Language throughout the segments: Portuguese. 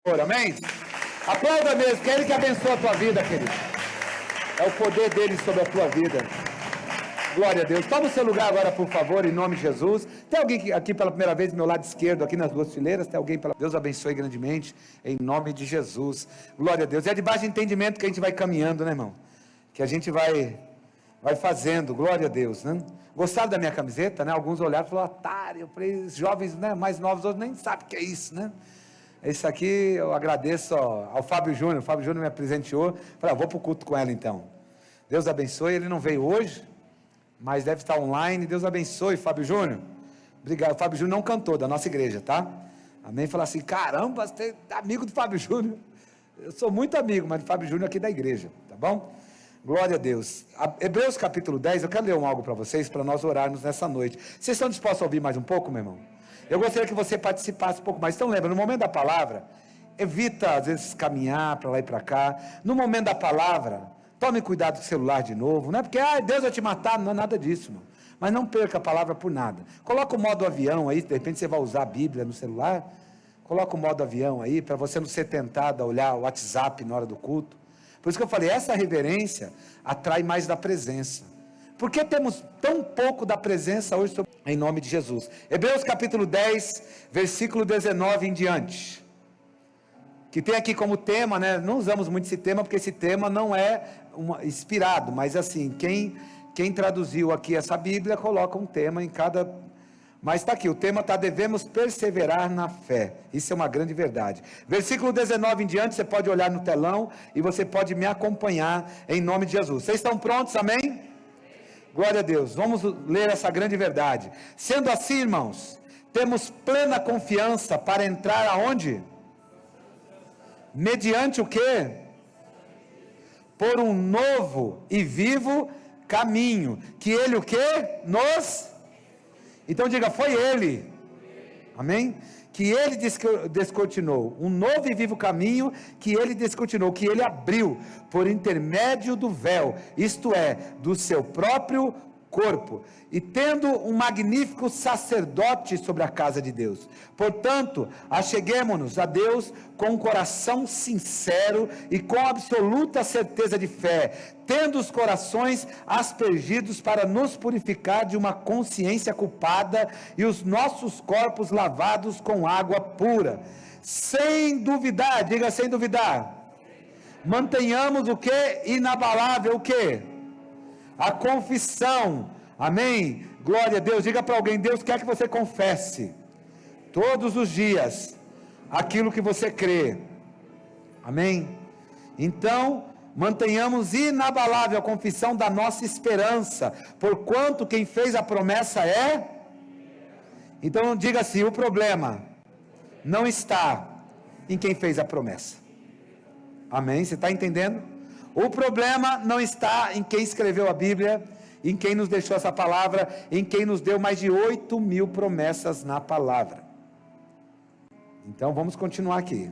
Amém? Aplauda mesmo, que é Ele que abençoa a tua vida, querido. É o poder dele sobre a tua vida. Glória a Deus. Toma o seu lugar agora, por favor, em nome de Jesus. Tem alguém aqui pela primeira vez, do meu lado esquerdo, aqui nas duas fileiras? Tem alguém pela... Deus abençoe grandemente, em nome de Jesus. Glória a Deus. É debaixo de entendimento que a gente vai caminhando, né, irmão? Que a gente vai fazendo, glória a Deus, né? Gostaram da minha camiseta, né? Alguns olharam e falaram, otário. Eu falei, os jovens, né, mais novos, hoje nem sabem o que é isso, né? Isso aqui eu agradeço ao Fábio Júnior. O Fábio Júnior me presenteou. Falei, vou para o culto com ela então. Deus abençoe. Ele não veio hoje, mas deve estar online. Deus abençoe, Fábio Júnior. Obrigado. O Fábio Júnior não cantou da nossa igreja, tá? Amém? Fala assim, caramba, você é amigo do Fábio Júnior. Eu sou muito amigo, mas do Fábio Júnior aqui da igreja, tá bom? Glória a Deus. Hebreus capítulo 10, eu quero ler algo para vocês, para nós orarmos nessa noite. Vocês estão dispostos a ouvir mais um pouco, meu irmão? Eu gostaria que você participasse um pouco mais. Então lembra, no momento da palavra, evita às vezes caminhar para lá e para cá. No momento da palavra, tome cuidado com o celular de novo. Não é porque, Deus vai te matar, não é nada disso, irmão. Mas não perca a palavra por nada. Coloca o modo avião aí, de repente você vai usar a Bíblia no celular. Coloca o modo avião aí, para você não ser tentado a olhar o WhatsApp na hora do culto. Por isso que eu falei, essa reverência atrai mais da presença. Por que temos tão pouco da presença hoje, em nome de Jesus? Hebreus capítulo 10, versículo 19 em diante. Que tem aqui como tema, né? Não usamos muito esse tema, porque esse tema não é inspirado, mas assim, quem traduziu aqui essa Bíblia, coloca um tema em cada... Mas está aqui, o tema está, devemos perseverar na fé. Isso é uma grande verdade. Versículo 19 em diante, você pode olhar no telão, e você pode me acompanhar, em nome de Jesus. Vocês estão prontos, amém? Glória a Deus, vamos ler essa grande verdade. Sendo assim, irmãos, temos plena confiança para entrar aonde? Mediante o quê? Por um novo e vivo caminho, que ele o quê? Então diga, foi ele, amém? Que ele descortinou, um novo e vivo caminho que ele descortinou, que ele abriu por intermédio do véu, isto é, do seu próprio corpo, e tendo um magnífico sacerdote sobre a casa de Deus. Portanto, acheguemo-nos a Deus com um coração sincero e com absoluta certeza de fé, tendo os corações aspergidos para nos purificar de uma consciência culpada e os nossos corpos lavados com água pura. Sem duvidar, diga sem duvidar. Mantenhamos o que? Inabalável o que? A confissão, amém? Glória a Deus. Diga para alguém, Deus quer que você confesse todos os dias aquilo que você crê, amém? Então, mantenhamos inabalável a confissão da nossa esperança, porquanto quem fez a promessa é... Então diga assim, o problema não está em quem fez a promessa, amém? Você está entendendo? O problema não está em quem escreveu a Bíblia, em quem nos deixou essa palavra, em quem nos deu mais de 8.000 promessas na palavra. Então vamos continuar aqui.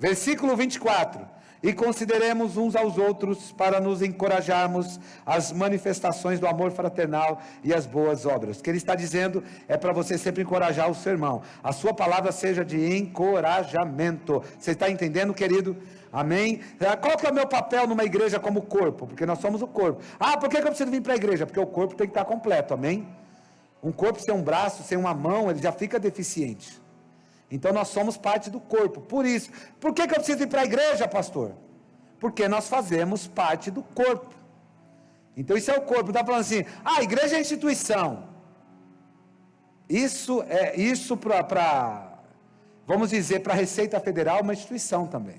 Versículo 24. E consideremos uns aos outros para nos encorajarmos às manifestações do amor fraternal e às boas obras. O que ele está dizendo é para você sempre encorajar o seu irmão. A sua palavra seja de encorajamento. Você está entendendo, querido? Amém? Qual que é o meu papel numa igreja como corpo? Porque nós somos o corpo. Por que eu preciso vir para a igreja? Porque o corpo tem que estar completo, amém? Um corpo sem um braço, sem uma mão, ele já fica deficiente. Então nós somos parte do corpo. Por isso, por que eu preciso ir para a igreja, pastor? Porque nós fazemos parte do corpo. Então isso é o corpo. Não está falando assim, a igreja é instituição. Isso para, vamos dizer, para a Receita Federal, uma instituição também.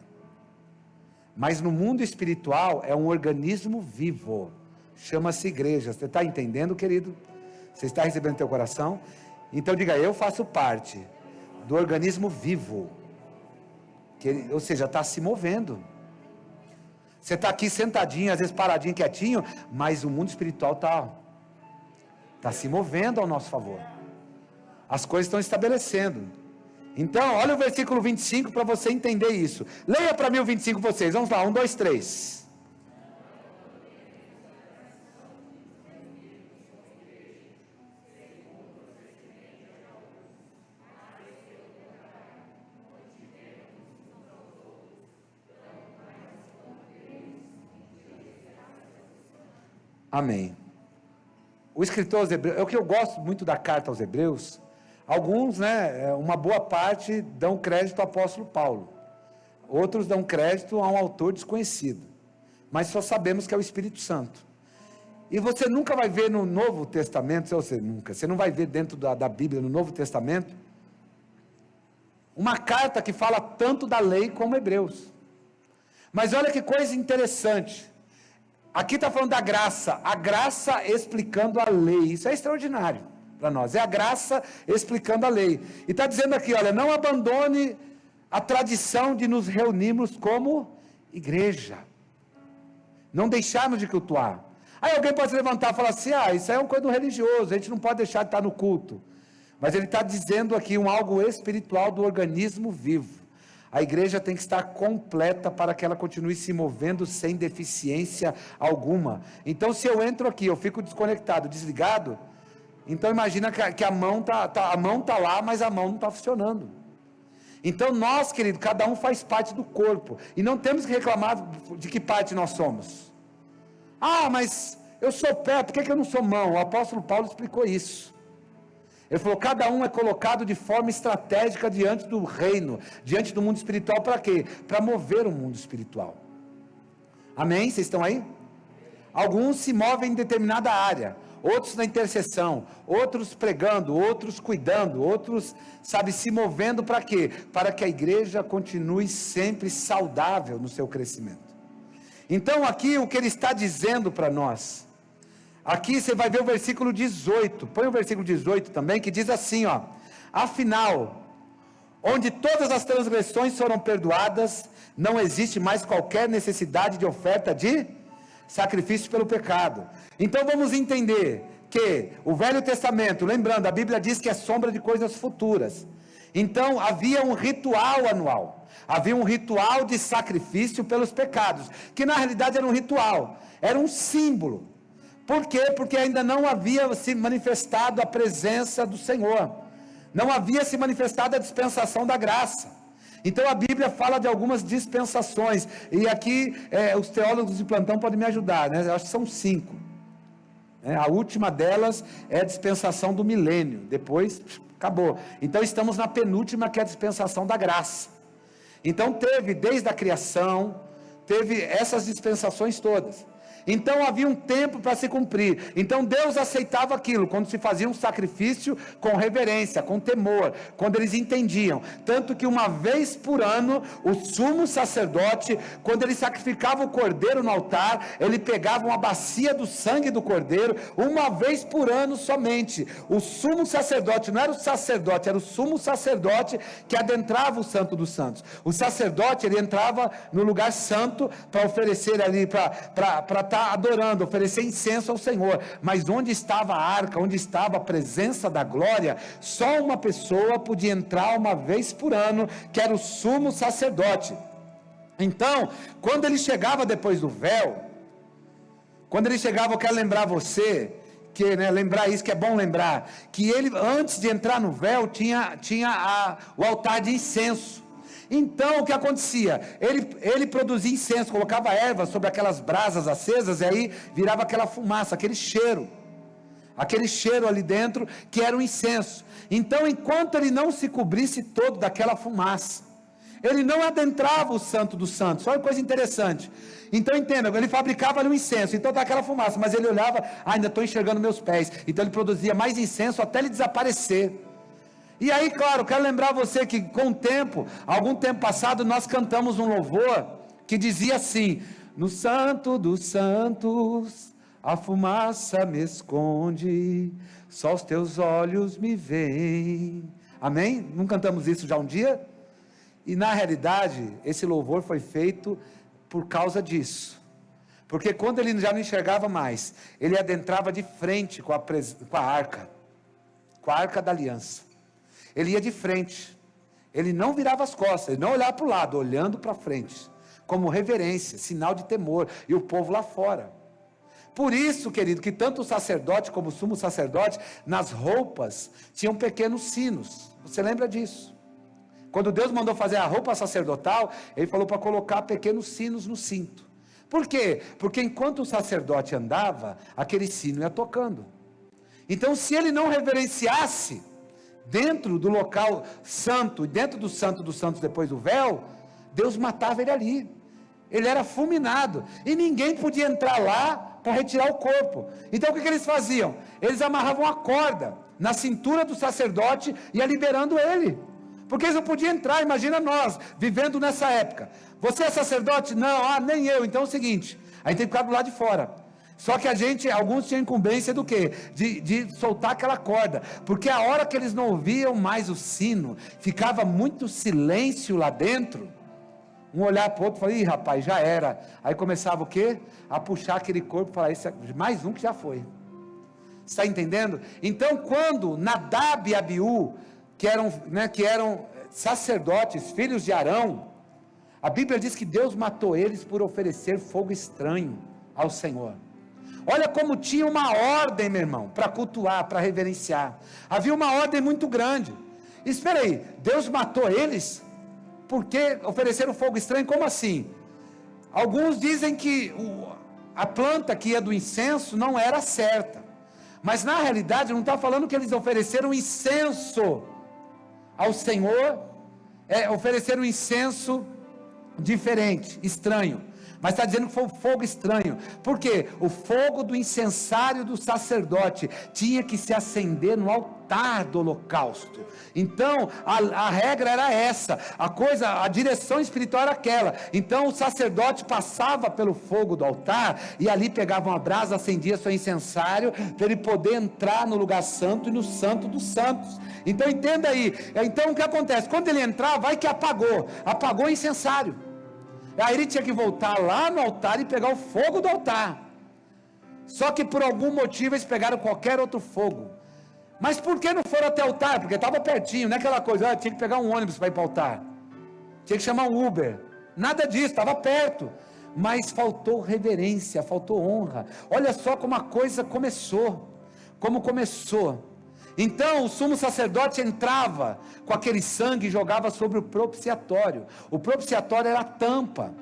Mas no mundo espiritual é um organismo vivo, chama-se igreja. Você está entendendo, querido? Você está recebendo teu coração? Então diga, eu faço parte do organismo vivo, ou seja, está se movendo. Você está aqui sentadinho, às vezes paradinho, quietinho, mas o mundo espiritual está se movendo ao nosso favor. As coisas estão estabelecendo. Então, olha o versículo 25 para você entender isso. Leia para mim o 25 vocês. Vamos lá, 1, 2, 3. Amém. O escritor aos Hebreus, é o que eu gosto muito da carta aos Hebreus. Alguns, uma boa parte dão crédito ao apóstolo Paulo. Outros dão crédito a um autor desconhecido. Mas só sabemos que é o Espírito Santo. E você nunca vai ver no Novo Testamento, você não vai ver dentro da Bíblia, no Novo Testamento, uma carta que fala tanto da lei como Hebreus. Mas olha que coisa interessante. Aqui está falando da graça, a graça explicando a lei. Isso é extraordinário para nós, é a graça explicando a lei. E está dizendo aqui, olha, não abandone a tradição de nos reunirmos como igreja, não deixarmos de cultuar. Aí alguém pode se levantar e falar assim, isso aí é uma coisa do religioso, a gente não pode deixar de estar no culto. Mas ele está dizendo aqui algo espiritual do organismo vivo. A igreja tem que estar completa para que ela continue se movendo sem deficiência alguma. Então, se eu entro aqui, eu fico desconectado, desligado, então imagina que a mão tá lá, mas a mão não está funcionando. Então nós, querido, cada um faz parte do corpo, e não temos que reclamar de que parte nós somos. Mas eu sou pé, por que eu não sou mão? O apóstolo Paulo explicou isso. Ele falou, cada um é colocado de forma estratégica diante do reino, diante do mundo espiritual, para quê? Para mover o mundo espiritual. Amém? Vocês estão aí? Alguns se movem em determinada área, outros na intercessão, outros pregando, outros cuidando, outros, se movendo para quê? Para que a igreja continue sempre saudável no seu crescimento. Então aqui o que ele está dizendo para nós, aqui você vai ver o versículo 18, põe o versículo 18 também, que diz assim, afinal, onde todas as transgressões foram perdoadas, não existe mais qualquer necessidade de oferta de sacrifício pelo pecado. Então vamos entender que o Velho Testamento, lembrando, a Bíblia diz que é sombra de coisas futuras. Então havia um ritual anual, havia um ritual de sacrifício pelos pecados, que na realidade era um ritual, era um símbolo. Por quê? Porque ainda não havia se manifestado a presença do Senhor, não havia se manifestado a dispensação da graça. Então a Bíblia fala de algumas dispensações, e aqui os teólogos de plantão podem me ajudar, eu acho que são 5. A última delas é a dispensação do milênio, depois acabou. Então estamos na penúltima, que é a dispensação da graça. Então teve desde a criação, teve essas dispensações todas. Então havia um tempo para se cumprir. Então Deus aceitava aquilo, quando se fazia um sacrifício com reverência, com temor, quando eles entendiam. Tanto que uma vez por ano, o sumo sacerdote, quando ele sacrificava o cordeiro no altar, ele pegava uma bacia do sangue do cordeiro, uma vez por ano somente. O sumo sacerdote, não era o sacerdote, era o sumo sacerdote que adentrava o santo dos santos. O sacerdote, ele entrava no lugar santo para oferecer ali, para estar adorando, oferecer incenso ao Senhor. Mas onde estava a arca, onde estava a presença da glória, só uma pessoa podia entrar uma vez por ano, que era o sumo sacerdote. Então, quando ele chegava depois do véu, quando ele chegava, eu quero lembrar você, que, lembrar isso, que é bom lembrar, que ele, antes de entrar no véu, tinha o altar de incenso. Então o que acontecia? Ele produzia incenso, colocava ervas sobre aquelas brasas acesas, e aí virava aquela fumaça, aquele cheiro ali dentro, que era o incenso. Então, enquanto ele não se cobrisse todo daquela fumaça, ele não adentrava o santo dos santos. Olha que coisa interessante. Então entenda, ele fabricava ali o incenso, então tá aquela fumaça, mas ele olhava, ainda estou enxergando meus pés. Então ele produzia mais incenso até ele desaparecer. E aí, claro, quero lembrar você que com o tempo, algum tempo passado, nós cantamos um louvor que dizia assim: no santo dos santos, a fumaça me esconde, só os teus olhos me veem. Amém? Não cantamos isso já um dia? E na realidade, esse louvor foi feito por causa disso. Porque quando ele já não enxergava mais, ele adentrava de frente com a arca da aliança. Ele ia de frente, ele não virava as costas, ele não olhava para o lado, olhando para frente, como reverência, sinal de temor, e o povo lá fora. Por isso, querido, que tanto o sacerdote como o sumo sacerdote, nas roupas, tinham pequenos sinos. Você lembra disso? Quando Deus mandou fazer a roupa sacerdotal, ele falou para colocar pequenos sinos no cinto, Por quê? Porque enquanto o sacerdote andava, aquele sino ia tocando. Então, se ele não reverenciasse dentro do local santo, e dentro do santo dos santos depois do véu, Deus matava ele ali. Ele era fulminado, e ninguém podia entrar lá para retirar o corpo. Então o que eles faziam? Eles amarravam a corda na cintura do sacerdote e ia liberando ele, porque eles não podiam entrar. Imagina nós, vivendo nessa época, você é sacerdote? Não, nem eu. Então é o seguinte, a gente tem que ficar do lado de fora. Só que alguns tinham incumbência do quê? De soltar aquela corda, porque a hora que eles não ouviam mais o sino, ficava muito silêncio lá dentro, um olhar para o outro e falar, ih rapaz, já era. Aí começava o quê? A puxar aquele corpo e falar, esse é mais um que já foi. Está entendendo? Então quando Nadab e Abiú, que eram sacerdotes, filhos de Arão, a Bíblia diz que Deus matou eles por oferecer fogo estranho ao Senhor. Olha como tinha uma ordem, meu irmão, para cultuar, para reverenciar. Havia uma ordem muito grande. Espera aí, Deus matou eles porque ofereceram fogo estranho? Como assim? Alguns dizem que a planta que ia do incenso não era certa, mas na realidade não está falando que eles ofereceram incenso ao Senhor, ofereceram incenso diferente, estranho, mas está dizendo que foi um fogo estranho. Por quê? O fogo do incensário do sacerdote tinha que se acender no altar do holocausto. Então a regra era essa, a direção espiritual era aquela. Então o sacerdote passava pelo fogo do altar e ali pegava uma brasa, acendia seu incensário para ele poder entrar no lugar santo e no santo dos santos. Então entenda aí. Então o que acontece? Quando ele entrava, vai que apagou o incensário. Aí ele tinha que voltar lá no altar e pegar o fogo do altar. Só que por algum motivo eles pegaram qualquer outro fogo. Mas por que não foram até o altar? Porque estava pertinho, não é aquela coisa, tinha que pegar um ônibus para ir para o altar, tinha que chamar um Uber, nada disso, estava perto. Mas faltou reverência, faltou honra. Olha só como a coisa começou. Então o sumo sacerdote entrava com aquele sangue e jogava sobre o propiciatório. O propiciatório era a tampa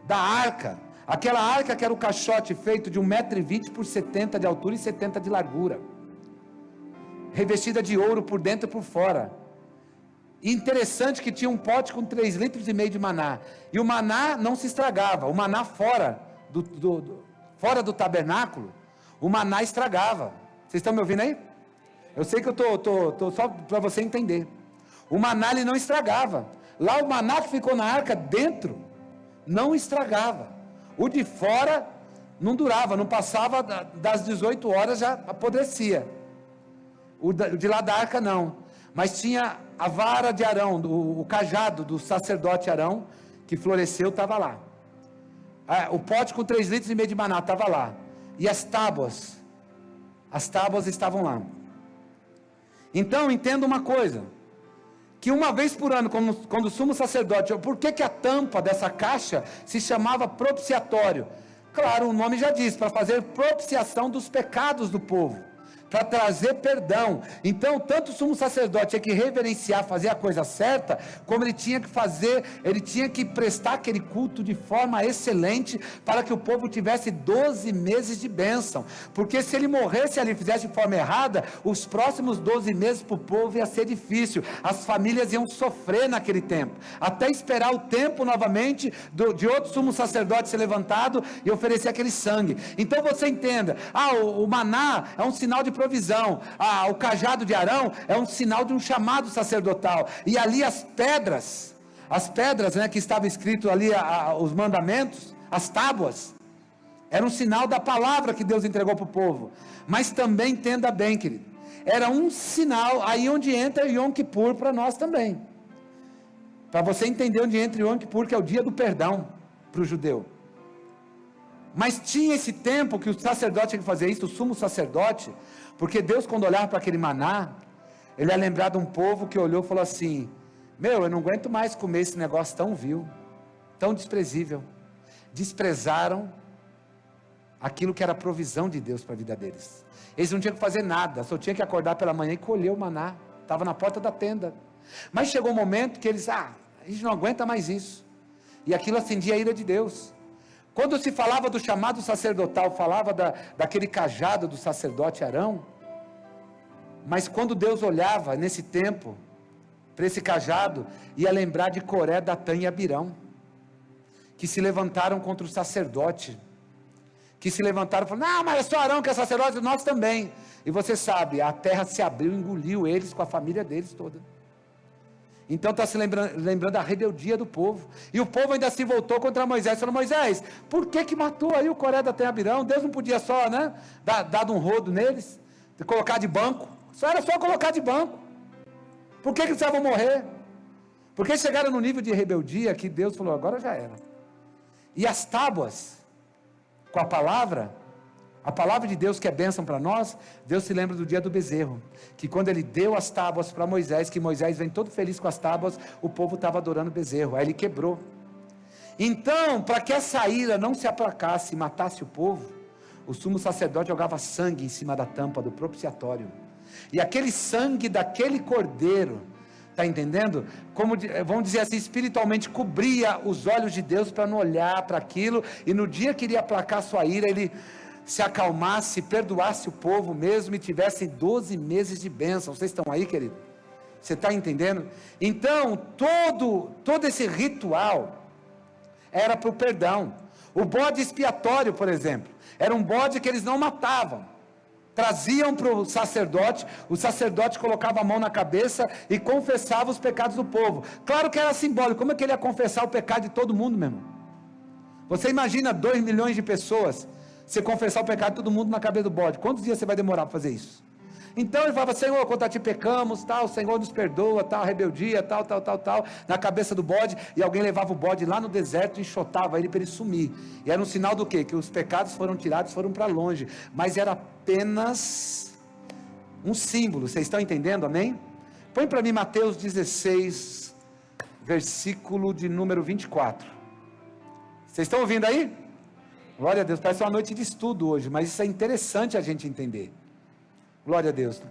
da arca. Aquela arca que era o caixote feito de 1,20 m por 70 de altura e 70 de largura, revestida de ouro por dentro e por fora. E interessante que tinha um pote com 3,5 litros de maná. E o maná não se estragava. O maná fora do tabernáculo, o maná estragava. Vocês estão me ouvindo aí? Eu sei que eu estou só para você entender. O maná ele não estragava. Lá o maná que ficou na arca dentro não estragava. O de fora não durava, não passava das 18 horas, já apodrecia. O de lá da arca não. Mas tinha a vara de Arão, o cajado do sacerdote Arão, que floresceu, estava lá. O pote com 3,5 litros de maná estava lá. E as tábuas estavam lá. Então entenda uma coisa, que uma vez por ano, quando o sumo sacerdote, por que a tampa dessa caixa se chamava propiciatório? Claro, o nome já diz, para fazer propiciação dos pecados do povo, para trazer perdão. Então tanto o sumo sacerdote tinha que reverenciar, fazer a coisa certa, como ele tinha que prestar aquele culto de forma excelente, para que o povo tivesse 12 meses de bênção, porque se ele morresse ali e fizesse de forma errada, os próximos 12 meses para o povo ia ser difícil, as famílias iam sofrer naquele tempo, até esperar o tempo novamente de outro sumo sacerdote ser levantado e oferecer aquele sangue. Então você entenda, o maná é um sinal de provisão, o cajado de Arão é um sinal de um chamado sacerdotal, e ali as pedras, que estava escrito ali os mandamentos, as tábuas, era um sinal da palavra que Deus entregou para o povo. Mas também entenda bem, querido, era um sinal, aí onde entra Yom Kippur para nós também, para você entender onde entra Yom Kippur, que é o dia do perdão para o judeu. Mas tinha esse tempo que o sacerdote tinha que fazer isso, o sumo sacerdote, porque Deus, quando olhava para aquele maná, ele ia lembrar de um povo que olhou e falou assim: eu não aguento mais comer esse negócio tão vil, tão desprezível. Desprezaram aquilo que era a provisão de Deus para a vida deles. Eles não tinham que fazer nada, só tinham que acordar pela manhã e colher o maná, estava na porta da tenda. Mas chegou um momento que eles, a gente não aguenta mais isso, e aquilo acendia a ira de Deus, Quando se falava do chamado sacerdotal, falava daquele cajado do sacerdote Arão, mas quando Deus olhava nesse tempo, para esse cajado, ia lembrar de Coré, Datã e Abirão, que se levantaram contra o sacerdote, que se levantaram e falaram, não, mas é só Arão que é sacerdote, nós também. E você sabe, a terra se abriu e engoliu eles com a família deles toda. Então está se lembrando da rebeldia do povo. E o povo ainda se voltou contra Moisés. Falou, Moisés, por que matou aí o Coré, Datã e Abirão? Deus não podia só, né, dar um rodo neles, colocar de banco. Era só colocar de banco. Por que precisavam morrer? Porque chegaram no nível de rebeldia que Deus falou, agora já era. E as tábuas, com a palavra de Deus que é bênção para nós, Deus se lembra do dia do bezerro, que quando ele deu as tábuas para Moisés, que Moisés vem todo feliz com as tábuas, o povo estava adorando o bezerro, aí ele quebrou. Então, para que essa ira não se aplacasse e matasse o povo, o sumo sacerdote jogava sangue em cima da tampa do propiciatório, e aquele sangue daquele cordeiro, está entendendo? Como, vamos dizer assim, espiritualmente cobria os olhos de Deus para não olhar para aquilo, e no dia que iria aplacar sua ira, ele se acalmasse, perdoasse o povo mesmo, e tivesse 12 meses de bênção. Vocês estão aí, querido? Você está entendendo? Então, todo esse ritual era para o perdão. O bode expiatório, por exemplo, era um bode que eles não matavam, traziam para o sacerdote colocava a mão na cabeça e confessava os pecados do povo. Claro que era simbólico. Como é que ele ia confessar o pecado de todo mundo, meu irmão? Você imagina 2 milhões de pessoas, você confessar o pecado de todo mundo na cabeça do bode, quantos dias você vai demorar para fazer isso? Então ele falava, Senhor, contra ti pecamos, tal, Senhor nos perdoa, tal, rebeldia, tal, na cabeça do bode, e alguém levava o bode lá no deserto e enxotava ele para ele sumir, e era um sinal do quê? Que os pecados foram tirados, foram para longe, mas era apenas um símbolo. Vocês estão entendendo, amém? Põe para mim Mateus 16, versículo de número 24, vocês estão ouvindo aí? Glória a Deus, parece uma noite de estudo hoje, mas isso é interessante a gente entender. Glória a Deus.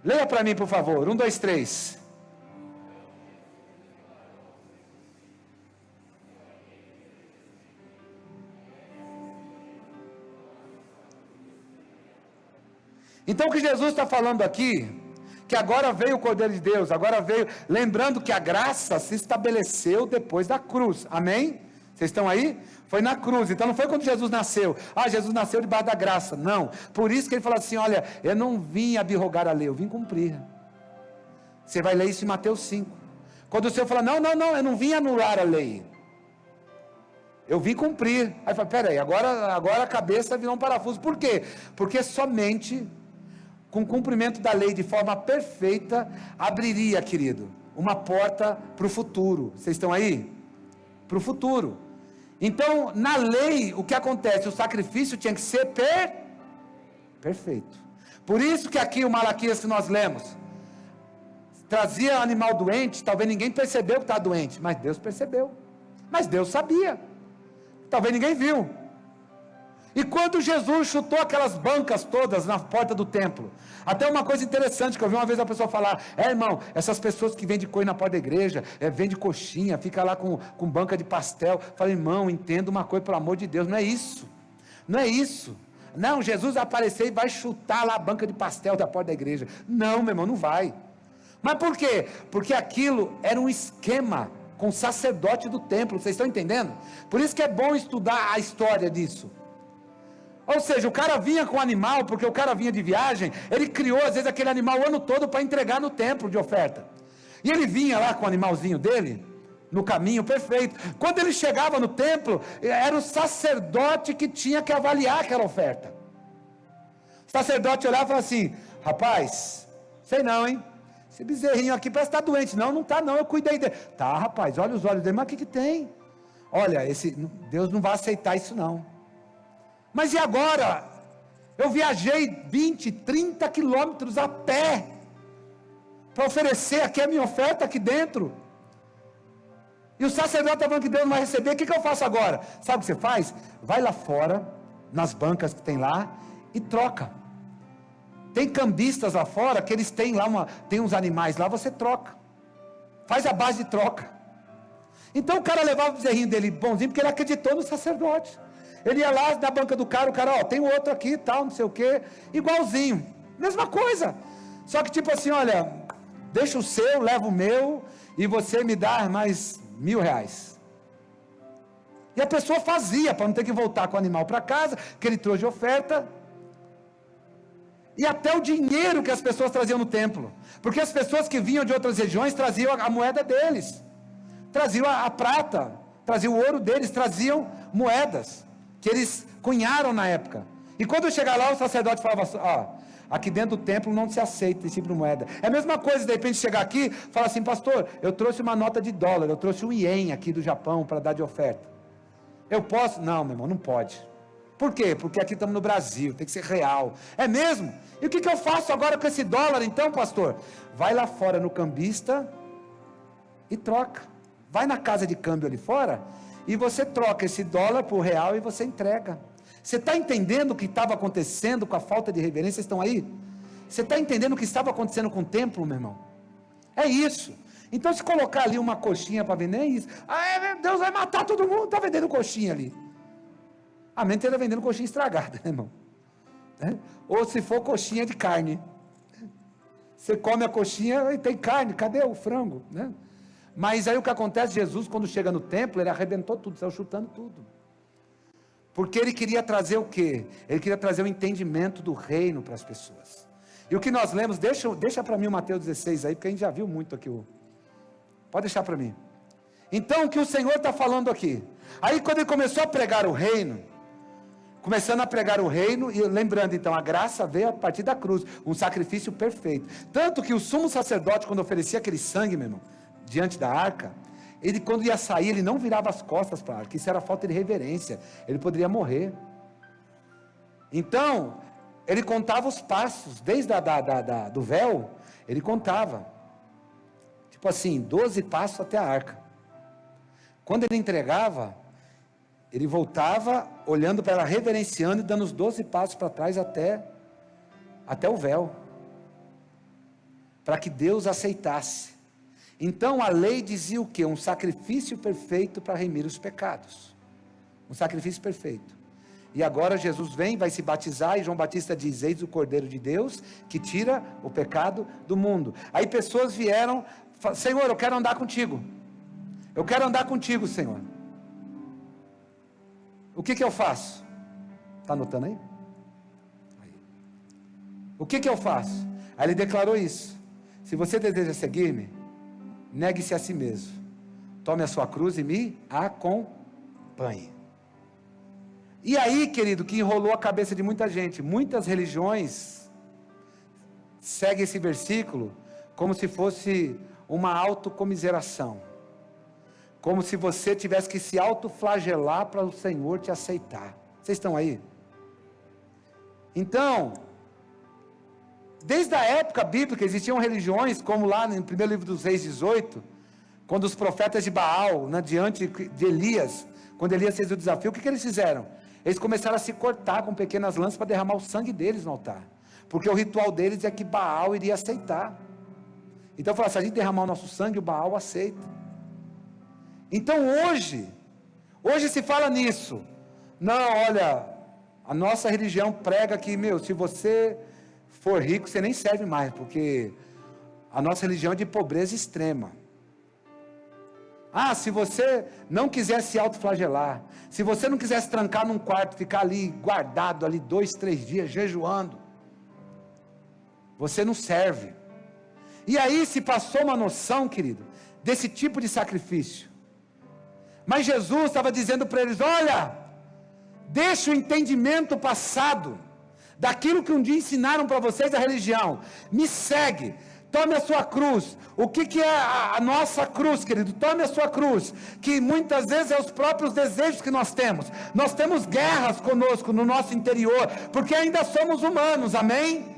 Leia para mim, por favor. 1, 2, 3. Então o que Jesus está falando aqui, que agora veio o Cordeiro de Deus, agora veio, lembrando que a graça se estabeleceu depois da cruz, amém? Vocês estão aí? Foi na cruz, então não foi quando Jesus nasceu, Jesus nasceu debaixo da graça, não, por isso que ele falou assim, olha, eu não vim abrogar a lei, eu vim cumprir. Você vai ler isso em Mateus 5, quando o Senhor fala, não, eu não vim anular a lei, eu vim cumprir. Aí fala, peraí, agora a cabeça virou um parafuso, por quê? Porque somente com o cumprimento da lei de forma perfeita, abriria, querido, uma porta para o futuro. Vocês estão aí? Para o futuro. Então, na lei, o que acontece? O sacrifício tinha que ser perfeito. Por isso que aqui o Malaquias que nós lemos, trazia animal doente, talvez ninguém percebeu que estava doente, mas Deus percebeu, mas Deus sabia, talvez ninguém viu. E quando Jesus chutou aquelas bancas todas na porta do templo, até uma coisa interessante que eu vi uma vez a pessoa falar, irmão, essas pessoas que vendem coisa na porta da igreja, vende coxinha, fica lá com banca de pastel, fala, irmão, entenda uma coisa, pelo amor de Deus, não é isso, não, Jesus vai aparecer e vai chutar lá a banca de pastel da porta da igreja, não, meu irmão, não vai. Mas por quê? Porque aquilo era um esquema com o sacerdote do templo, vocês estão entendendo? Por isso que é bom estudar a história disso. Ou seja, o cara vinha com o animal, porque o cara vinha de viagem, ele criou às vezes aquele animal o ano todo para entregar no templo de oferta, e ele vinha lá com o animalzinho dele, no caminho perfeito, quando ele chegava no templo, era o sacerdote que tinha que avaliar aquela oferta. O sacerdote olhava e falava assim, rapaz, sei não, hein, esse bezerrinho aqui parece estar doente, não está não, eu cuidei dele, tá rapaz, olha os olhos dele, mas o que tem? Olha, Deus não vai aceitar isso não. Mas e agora? Eu viajei 20, 30 quilômetros a pé, para oferecer aqui a minha oferta aqui dentro, e o sacerdote está falando que Deus não vai receber, o que eu faço agora? Sabe o que você faz? Vai lá fora, nas bancas que tem lá, e troca. Tem cambistas lá fora, que eles têm lá, tem uns animais lá, você troca, faz a base de troca. Então o cara levava o bezerrinho dele bonzinho, porque ele acreditou no sacerdote. Ele ia lá na banca do cara, o cara, ó, tem outro aqui e tal, não sei o que, igualzinho, mesma coisa. Só que tipo assim, olha, deixa o seu, leva o meu, e você me dá mais R$1.000. E a pessoa fazia, para não ter que voltar com o animal para casa, que ele trouxe de oferta. E até o dinheiro que as pessoas traziam no templo. Porque as pessoas que vinham de outras regiões traziam a moeda deles. Traziam a prata, traziam o ouro deles, traziam moedas que eles cunharam na época. E quando chegar lá, o sacerdote falava assim, aqui dentro do templo não se aceita esse tipo de moeda. É a mesma coisa, de repente chegar aqui, falar assim, pastor, eu trouxe uma nota de dólar, eu trouxe um ien aqui do Japão para dar de oferta. Eu posso? Não, meu irmão, não pode. Por quê? Porque aqui estamos no Brasil, tem que ser real. É mesmo? E o que eu faço agora com esse dólar então, pastor? Vai lá fora no cambista e troca. Vai na casa de câmbio ali fora e você troca esse dólar por real e você entrega. Você está entendendo o que estava acontecendo com a falta de reverência? Vocês estão aí? Você está entendendo o que estava acontecendo com o templo, meu irmão? É isso. Então se colocar ali uma coxinha para vender, é isso. Deus vai matar todo mundo, está vendendo coxinha ali. A mente está vendendo coxinha estragada, né, irmão? Ou se for coxinha de carne. Você come a coxinha e tem carne, cadê o frango? Né? Mas aí o que acontece, Jesus quando chega no templo, ele arrebentou tudo, saiu chutando tudo. Porque ele queria trazer o quê? Ele queria trazer o entendimento do reino para as pessoas. E o que nós lemos, deixa para mim o Mateus 16 aí, porque a gente já viu muito aqui. Pode deixar para mim. Então o que o Senhor está falando aqui? Aí quando ele começou a pregar o reino, começando a pregar o reino, e lembrando então, a graça veio a partir da cruz, um sacrifício perfeito. Tanto que o sumo sacerdote, quando oferecia aquele sangue, meu irmão, diante da arca, ele quando ia sair, ele não virava as costas para a arca, isso era falta de reverência, ele poderia morrer. Então, ele contava os passos, desde do véu, ele contava, tipo assim, 12 passos até a arca. Quando ele entregava, ele voltava, olhando para ela, reverenciando, e dando os 12 passos para trás até o véu, para que Deus aceitasse. Então a lei dizia o quê? Um sacrifício perfeito para remir os pecados, um sacrifício perfeito. E agora Jesus vem, vai se batizar, e João Batista diz, eis o Cordeiro de Deus, que tira o pecado do mundo. Aí pessoas vieram, Senhor, eu quero andar contigo, eu quero andar contigo, Senhor. O que eu faço? Está anotando aí? O que eu faço? Aí ele declarou isso, se você deseja seguir-me, negue-se a si mesmo, tome a sua cruz e me acompanhe. E aí, querido, que enrolou a cabeça de muita gente, muitas religiões seguem esse versículo como se fosse uma autocomiseração, como se você tivesse que se autoflagelar para o Senhor te aceitar. Vocês estão aí? Então, desde a época bíblica existiam religiões, como lá no primeiro livro dos Reis 18, quando os profetas de Baal, diante de Elias, quando Elias fez o desafio, o que eles fizeram? Eles começaram a se cortar com pequenas lanças para derramar o sangue deles no altar, porque o ritual deles é que Baal iria aceitar. Então falaram, se a gente derramar o nosso sangue, o Baal aceita. Então hoje se fala nisso. Não, olha, a nossa religião prega que, se você for rico, você nem serve mais, porque a nossa religião é de pobreza extrema. Se você não quiser se autoflagelar, se você não quiser se trancar num quarto, ficar ali guardado ali 2, 3 dias jejuando, você não serve. E aí se passou uma noção, querido, desse tipo de sacrifício. Mas Jesus estava dizendo para eles, olha, deixa o entendimento passado, daquilo que um dia ensinaram para vocês da religião, me segue, tome a sua cruz. O que é a nossa cruz, querido? Tome a sua cruz, que muitas vezes é os próprios desejos que nós temos guerras conosco no nosso interior, porque ainda somos humanos, amém?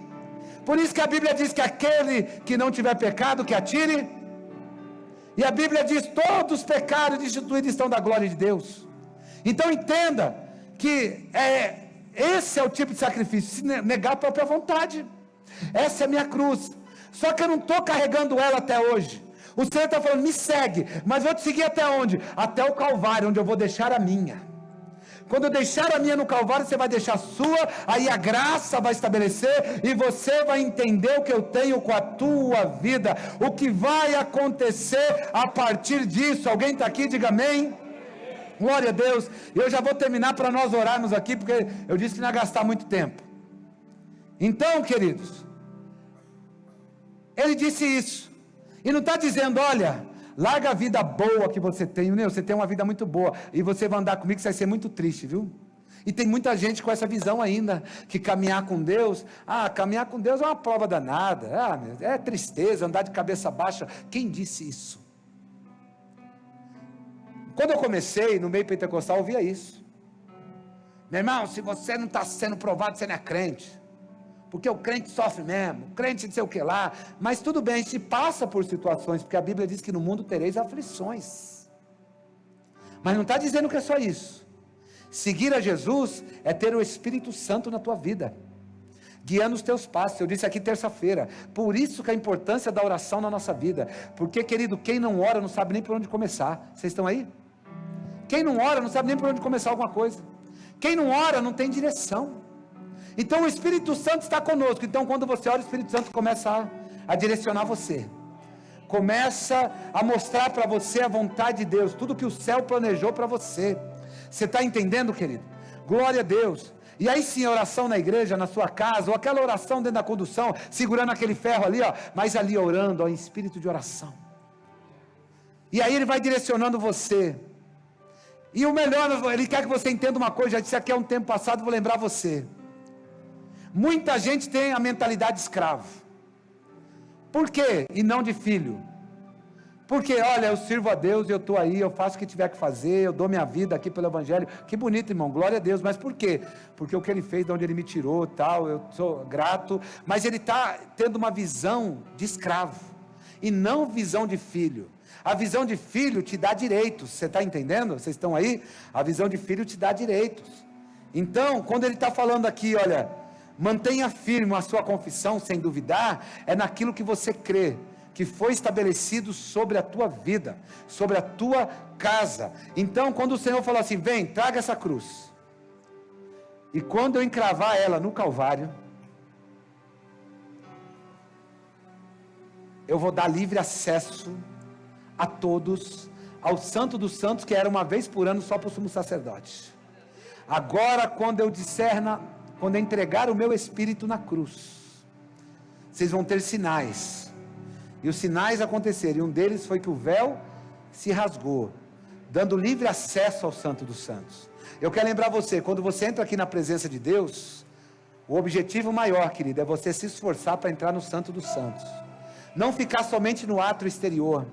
Por isso que a Bíblia diz que aquele que não tiver pecado, que atire, e a Bíblia diz, todos os pecados destituídos estão da glória de Deus. Então entenda, que esse é o tipo de sacrifício, se negar a própria vontade. Essa é a minha cruz, só que eu não estou carregando ela até hoje. O Senhor está falando, me segue, mas vou te seguir até onde? Até o Calvário, onde eu vou deixar a minha. Quando eu deixar a minha no Calvário, você vai deixar a sua, aí a graça vai estabelecer, e você vai entender o que eu tenho com a tua vida, o que vai acontecer a partir disso. Alguém está aqui? Diga amém. Glória a Deus. Eu já vou terminar para nós orarmos aqui, porque eu disse que não ia gastar muito tempo. Então, queridos, ele disse isso, e não está dizendo, olha, larga a vida boa que você tem, você tem uma vida muito boa, e você vai andar comigo, você vai ser muito triste, viu? E tem muita gente com essa visão ainda, que caminhar com Deus é uma prova danada, é tristeza, andar de cabeça baixa. Quem disse isso? Quando eu comecei no meio pentecostal, eu ouvia isso. Meu irmão, se você não está sendo provado, você não é crente. Porque o crente sofre mesmo, o crente não sei o que lá. Mas tudo bem, a gente passa por situações, porque a Bíblia diz que no mundo tereis aflições. Mas não está dizendo que é só isso. Seguir a Jesus é ter o Espírito Santo na tua vida, guiando os teus passos. Eu disse aqui terça-feira. Por isso que a importância da oração na nossa vida. Porque, querido, quem não ora não sabe nem por onde começar. Vocês estão aí? Quem não ora não sabe nem por onde começar alguma coisa. Quem não ora não tem direção. Então o Espírito Santo está conosco. Então quando você ora, o Espírito Santo começa a direcionar você. Começa a mostrar para você a vontade de Deus. Tudo que o céu planejou para você. Você está entendendo, querido? Glória a Deus. E aí sim, a oração na igreja, na sua casa, ou aquela oração dentro da condução, segurando aquele ferro ali, mas ali orando, em espírito de oração. E aí ele vai direcionando você. E o melhor, ele quer que você entenda uma coisa, já disse aqui há um tempo passado, vou lembrar você. Muita gente tem a mentalidade de escravo. Por quê? E não de filho. Porque, olha, eu sirvo a Deus, eu estou aí, eu faço o que tiver que fazer, eu dou minha vida aqui pelo Evangelho. Que bonito, irmão, glória a Deus. Mas por quê? Porque o que ele fez, de onde ele me tirou, tal, eu sou grato. Mas ele está tendo uma visão de escravo, e não visão de filho. A visão de filho te dá direitos, você está entendendo? Vocês estão aí? A visão de filho te dá direitos. Então, quando ele está falando aqui, olha, mantenha firme a sua confissão, sem duvidar, é naquilo que você crê, que foi estabelecido sobre a tua vida, sobre a tua casa. Então, quando o Senhor falou assim, vem, traga essa cruz, e quando eu encravar ela no Calvário, eu vou dar livre acesso a todos, ao Santo dos Santos, que era uma vez por ano só para o sumo sacerdote. Agora, quando eu entregar o meu Espírito na cruz, vocês vão ter sinais, e os sinais aconteceram, e um deles foi que o véu se rasgou, dando livre acesso ao Santo dos Santos. Eu quero lembrar você, quando você entra aqui na presença de Deus, o objetivo maior, querido, é você se esforçar para entrar no Santo dos Santos, não ficar somente no átrio exterior,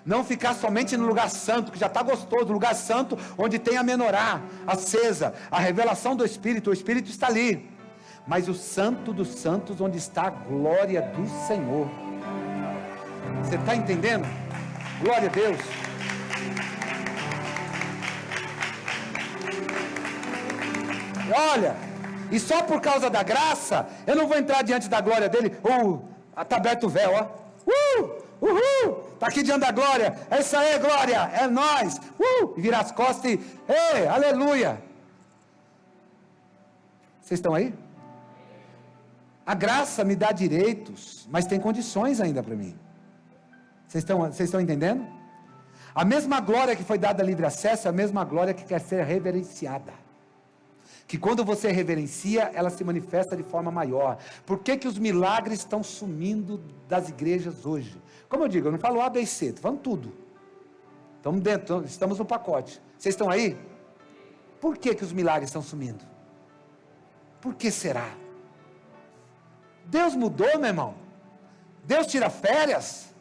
não ficar somente no lugar santo, que já está gostoso, lugar santo, onde tem a menorá acesa, a revelação do Espírito, o Espírito está ali, mas o Santo dos Santos, onde está a glória do Senhor. Você está entendendo? Glória a Deus. Olha, e só por causa da graça, eu não vou entrar diante da glória dele, está aberto o véu, uhul, está aqui diante da glória, é isso aí, glória, é nós, e virar as costas e, aleluia. Vocês estão aí? A graça me dá direitos, mas tem condições ainda para mim. Vocês estão entendendo? A mesma glória que foi dada a livre acesso, é a mesma glória que quer ser reverenciada. Que quando você reverencia, ela se manifesta de forma maior. Por que que os milagres estão sumindo das igrejas hoje? Como eu digo, eu não falo A, B e C, estou falando tudo. Estamos dentro, estamos no pacote. Vocês estão aí? Por que que os milagres estão sumindo? Por que será? Deus mudou, meu irmão? Deus tira férias?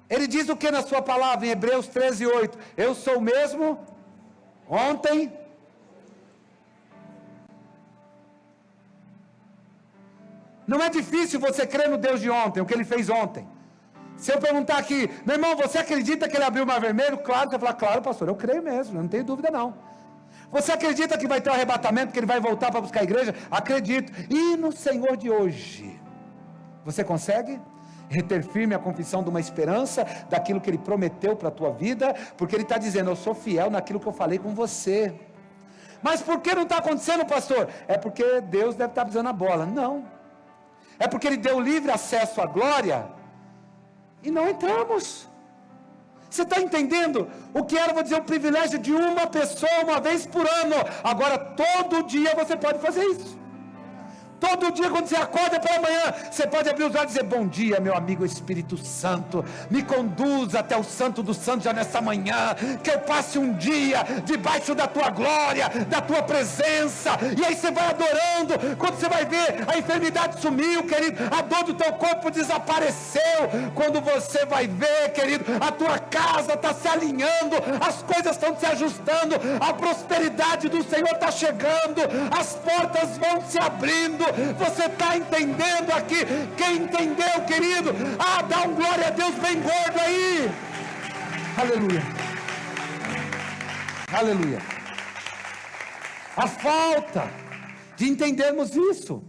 Ele diz o que na sua palavra, em Hebreus 13:8? Eu sou o mesmo ontem. Não é difícil você crer no Deus de ontem, o que Ele fez ontem. Se eu perguntar aqui, meu irmão, você acredita que Ele abriu o mar vermelho? Claro, você vai falar, claro, pastor, eu creio mesmo, eu não tenho dúvida não. Você acredita que vai ter um arrebatamento, que Ele vai voltar para buscar a igreja? Acredito. E no Senhor de hoje, você consegue? reter firme a confissão de uma esperança, daquilo que Ele prometeu para a tua vida, porque Ele está dizendo, eu sou fiel naquilo que eu falei com você. Mas por que não está acontecendo, pastor? É porque Deus deve estar pisando a bola. Não, é porque Ele deu livre acesso à glória, e não entramos. Você está entendendo? O que era, vou dizer, um privilégio de uma pessoa, uma vez por ano, agora todo dia você pode fazer isso. Todo dia quando você acorda pela manhã, você pode abrir os olhos e dizer, bom dia meu amigo Espírito Santo, me conduza até o Santo dos Santos já nessa manhã, que eu passe um dia debaixo da tua glória, da tua presença, e aí você vai adorando, quando você vai ver, a enfermidade sumiu, querido, a dor do teu corpo desapareceu, quando você vai ver, querido, a tua casa está se alinhando, as coisas estão se ajustando, a prosperidade do Senhor está chegando, as portas vão se abrindo. Você está entendendo aqui? Quem entendeu, querido? Dá um glória a Deus bem gordo aí. Aleluia. Aleluia. A falta de entendermos isso.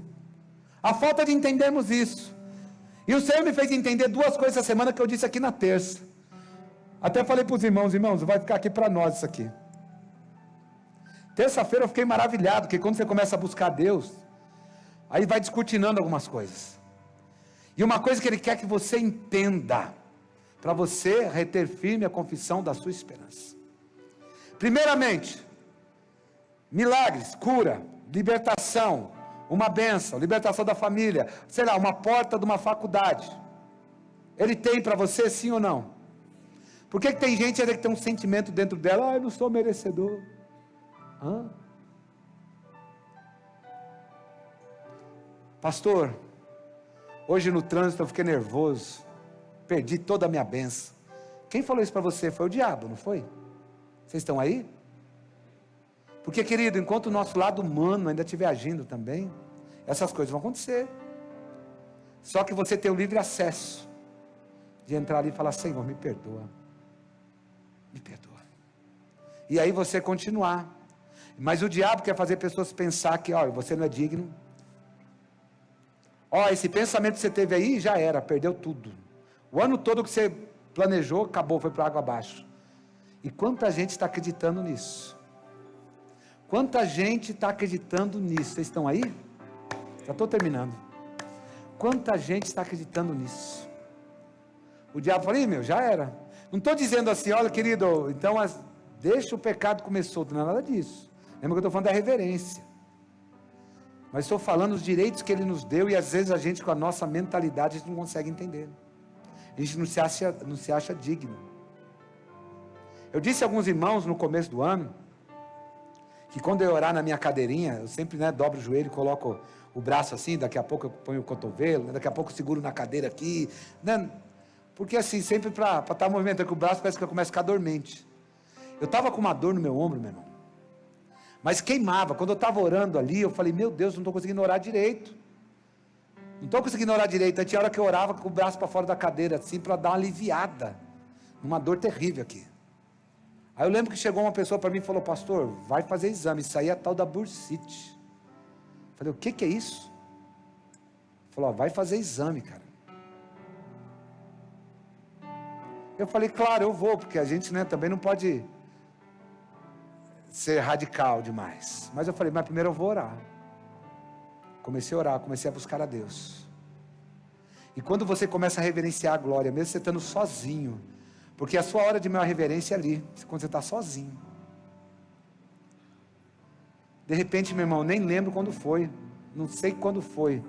A falta de entendermos isso. E o Senhor me fez entender duas coisas essa semana que eu disse aqui na terça. Até falei para os irmãos, vai ficar aqui para nós isso aqui. Terça-feira eu fiquei maravilhado, porque quando você começa a buscar Deus, aí vai descortinando algumas coisas. E uma coisa que Ele quer que você entenda, para você reter firme a confissão da sua esperança. Primeiramente, milagres, cura, libertação, uma bênção, libertação da família, sei lá, uma porta de uma faculdade. Ele tem para você, sim ou não? Por que tem gente que tem um sentimento dentro dela, eu não sou merecedor? Pastor, hoje no trânsito eu fiquei nervoso, perdi toda a minha bênção. Quem falou isso para você? Foi o diabo, não foi? Vocês estão aí? Porque, querido, enquanto o nosso lado humano ainda estiver agindo também, essas coisas vão acontecer. Só que você tem o livre acesso de entrar ali e falar, Senhor, me perdoa. Me perdoa. E aí você continuar. Mas o diabo quer fazer pessoas pensar que, olha, você não é digno. Esse pensamento que você teve aí, já era, perdeu tudo. O ano todo que você planejou, acabou, foi para água abaixo. E quanta gente está acreditando nisso? Quanta gente está acreditando nisso? Vocês estão aí? Já estou terminando. Quanta gente está acreditando nisso? O diabo fala, já era. Não estou dizendo assim, olha querido, então deixa o pecado comer solto, não é nada disso. Lembra que eu estou falando da reverência. Mas estou falando os direitos que Ele nos deu, e às vezes a gente com a nossa mentalidade, a gente não consegue entender. A gente não se acha digno. Eu disse a alguns irmãos no começo do ano, que quando eu orar na minha cadeirinha, eu sempre dobro o joelho, coloco o braço assim, daqui a pouco eu ponho o cotovelo, daqui a pouco eu seguro na cadeira aqui, porque assim, sempre para estar movimentando, que o braço parece que eu começo a ficar dormente. Eu estava com uma dor no meu ombro, meu irmão, mas queimava. Quando eu estava orando ali, eu falei, meu Deus, não estou conseguindo orar direito. Não estou conseguindo orar direito. Aí tinha hora que eu orava com o braço para fora da cadeira, assim, para dar uma aliviada, numa dor terrível aqui. Aí eu lembro que chegou uma pessoa para mim e falou, pastor, vai fazer exame, isso aí é a tal da bursite. Eu falei, o que é isso? Ele falou, vai fazer exame, cara. Eu falei, claro, eu vou, porque a gente também não pode ser radical demais. Mas eu falei, mas primeiro eu vou orar. Comecei a orar, comecei a buscar a Deus. E quando você começa a reverenciar a glória, mesmo você estando sozinho, porque a sua hora de maior reverência é ali, quando você está sozinho. De repente, meu irmão, nem lembro quando foi, não sei quando foi,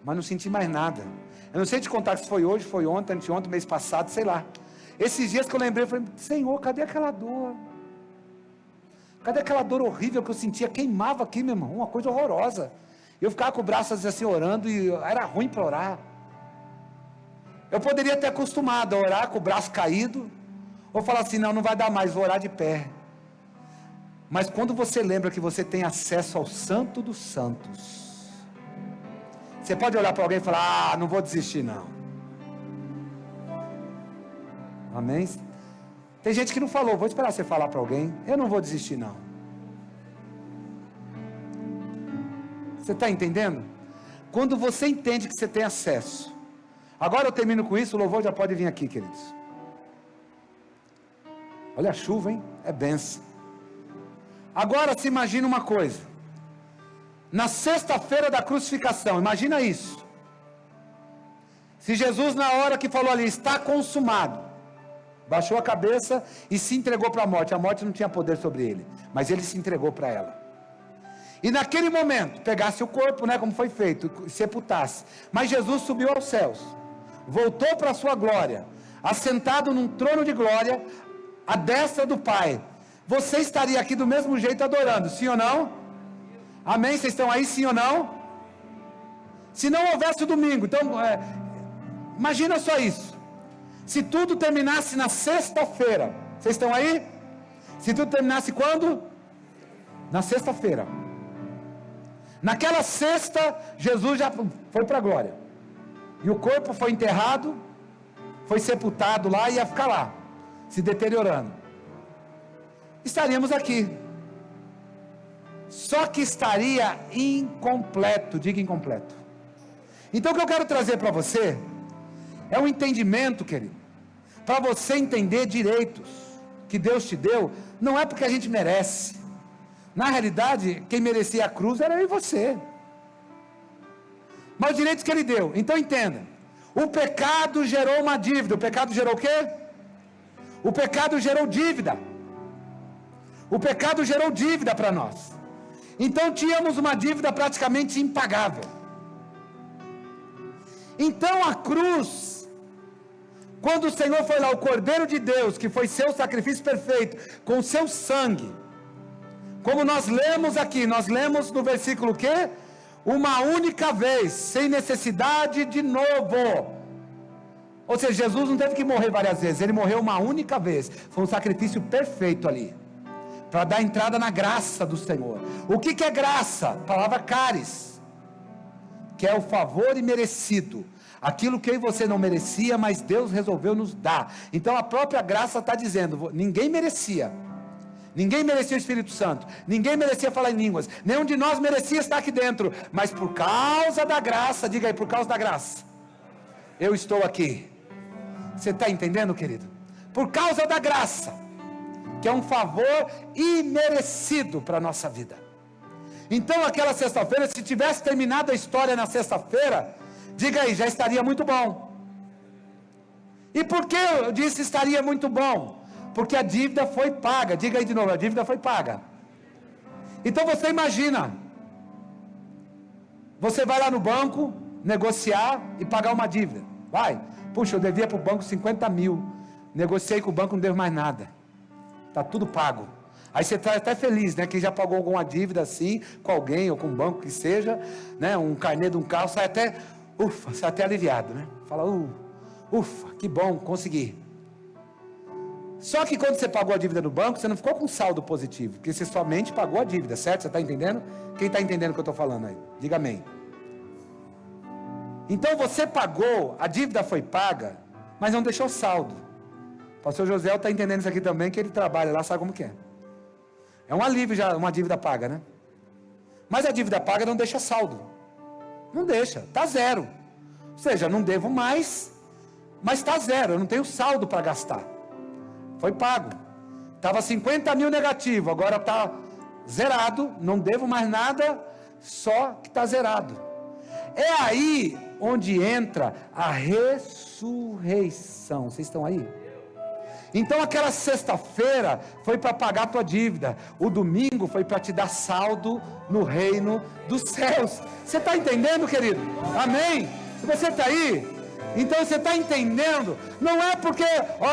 mas não senti mais nada. Eu não sei te contar se foi hoje, foi ontem, anteontem, mês passado, sei lá. Esses dias que eu lembrei, eu falei, Senhor, cadê aquela dor? Cadê aquela dor horrível que eu sentia? Queimava aqui, meu irmão, uma coisa horrorosa. Eu ficava com o braço assim orando, e era ruim para orar. Eu poderia ter acostumado a orar com o braço caído, ou falar assim, não vai dar mais, vou orar de pé. Mas quando você lembra que você tem acesso ao Santo dos Santos, você pode olhar para alguém e falar, não vou desistir não. Amém? Tem gente que não falou, vou esperar você falar para alguém, eu não vou desistir não. Você está entendendo? Quando você entende que você tem acesso Agora eu termino com isso, o louvor já pode vir aqui, queridos. Olha a chuva, hein? É benção. Agora se imagina uma coisa. Na sexta-feira da crucificação, imagina isso. Se Jesus na hora que falou ali, está consumado, baixou a cabeça e se entregou para a morte não tinha poder sobre ele, mas ele se entregou para ela. E naquele momento, pegasse o corpo, né, como foi feito, e sepultasse. Mas Jesus subiu aos céus, voltou para a sua glória, assentado num trono de glória, à destra do Pai. Você estaria aqui do mesmo jeito adorando, sim ou não? Amém? Vocês estão aí, sim ou não? Se não houvesse o domingo, então, imagina só isso. Se tudo terminasse na sexta-feira, vocês estão aí? Se tudo terminasse quando? Na sexta-feira. Naquela sexta, Jesus já foi para a glória. E o corpo foi enterrado, foi sepultado lá e ia ficar lá, se deteriorando. Estaríamos aqui. Só que estaria incompleto, diga incompleto. Então o que eu quero trazer para você é um entendimento, querido, para você entender direitos que Deus te deu, não é porque a gente merece. Na realidade, quem merecia a cruz era eu e você. Mas os direitos que Ele deu. Então entenda. O pecado gerou uma dívida. O pecado gerou o quê? O pecado gerou dívida. O pecado gerou dívida para nós. Então tínhamos uma dívida praticamente impagável. Então a cruz, quando o Senhor foi lá, o Cordeiro de Deus, que foi seu sacrifício perfeito, com seu sangue, como nós lemos aqui, nós lemos no versículo que? Uma única vez, sem necessidade de novo. Ou seja, Jesus não teve que morrer várias vezes, Ele morreu uma única vez. Foi um sacrifício perfeito ali, para dar entrada na graça do Senhor. O que é graça? A palavra caris, que é o favor imerecido. Aquilo que eu e você não merecia, mas Deus resolveu nos dar. Então a própria graça está dizendo, ninguém merecia. Ninguém merecia o Espírito Santo, ninguém merecia falar em línguas, nenhum de nós merecia estar aqui dentro, mas por causa da graça, diga aí, por causa da graça, eu estou aqui. Você está entendendo, querido? Por causa da graça, que é um favor imerecido para a nossa vida. Então aquela sexta-feira, se tivesse terminado a história na sexta-feira, diga aí, já estaria muito bom. E por que eu disse estaria muito bom? Porque a dívida foi paga. Diga aí de novo, a dívida foi paga. Então você imagina, você vai lá no banco, negociar e pagar uma dívida. Vai, puxa, eu devia para o banco 50 mil, negociei com o banco, não devo mais nada, está tudo pago. Aí você está até feliz, né, que já pagou alguma dívida assim, com alguém ou com um banco que seja, né, um carnê de um carro, sai até, sai até aliviado, né, fala, ufa, que bom, consegui. Só que quando você pagou a dívida no banco, você não ficou com saldo positivo, porque você somente pagou a dívida, certo? Você está entendendo? Quem está entendendo o que eu estou falando aí? Diga amém. Então você pagou, a dívida foi paga, mas não deixou saldo. O pastor José está entendendo isso aqui também, que ele trabalha lá, sabe como que é. É um alívio já, uma dívida paga, né? Mas a dívida paga não deixa saldo. Não deixa, está zero. Ou seja, não devo mais, mas está zero, eu não tenho saldo para gastar. Foi pago, estava 50 mil negativo, agora está zerado, não devo mais nada, só que está zerado. É aí onde entra a ressurreição. Vocês estão aí? Então aquela sexta-feira foi para pagar a tua dívida, o domingo foi para te dar saldo no reino dos céus. Você está entendendo, querido? Amém? Se você está aí, então você está entendendo, não é porque,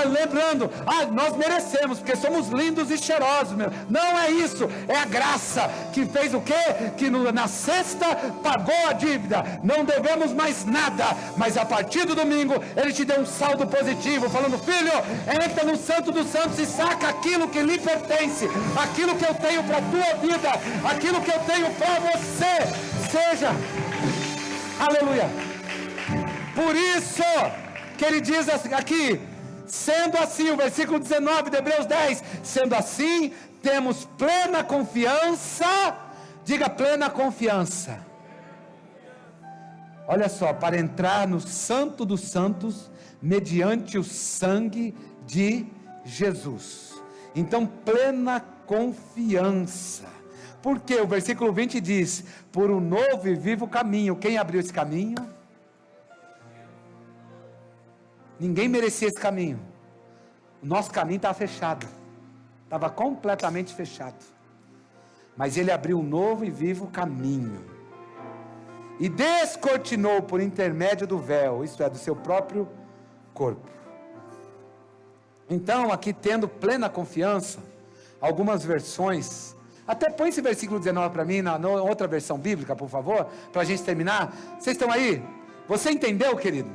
lembrando, nós merecemos, porque somos lindos e cheirosos, meu. Não é isso, é a graça que fez o quê? Que na sexta pagou a dívida, não devemos mais nada, mas a partir do domingo, Ele te deu um saldo positivo, falando, filho, entra no Santo dos Santos e saca aquilo que lhe pertence, aquilo que eu tenho para a tua vida, aquilo que eu tenho para você, seja, aleluia. Por isso, que ele diz aqui, sendo assim, o versículo 19 de Hebreus 10, sendo assim, temos plena confiança, diga plena confiança. Olha só, para entrar no Santo dos Santos, mediante o sangue de Jesus. Então, plena confiança. Porque o versículo 20 diz: por um novo e vivo caminho. Quem abriu esse caminho? Ninguém merecia esse caminho. O nosso caminho estava fechado. Estava completamente fechado. Mas Ele abriu um novo e vivo caminho. E descortinou por intermédio do véu, isto é, do seu próprio corpo. Então, aqui tendo plena confiança, algumas versões, até põe esse versículo 19 para mim, na outra versão bíblica, por favor, para a gente terminar. Vocês estão aí? Você entendeu, querido?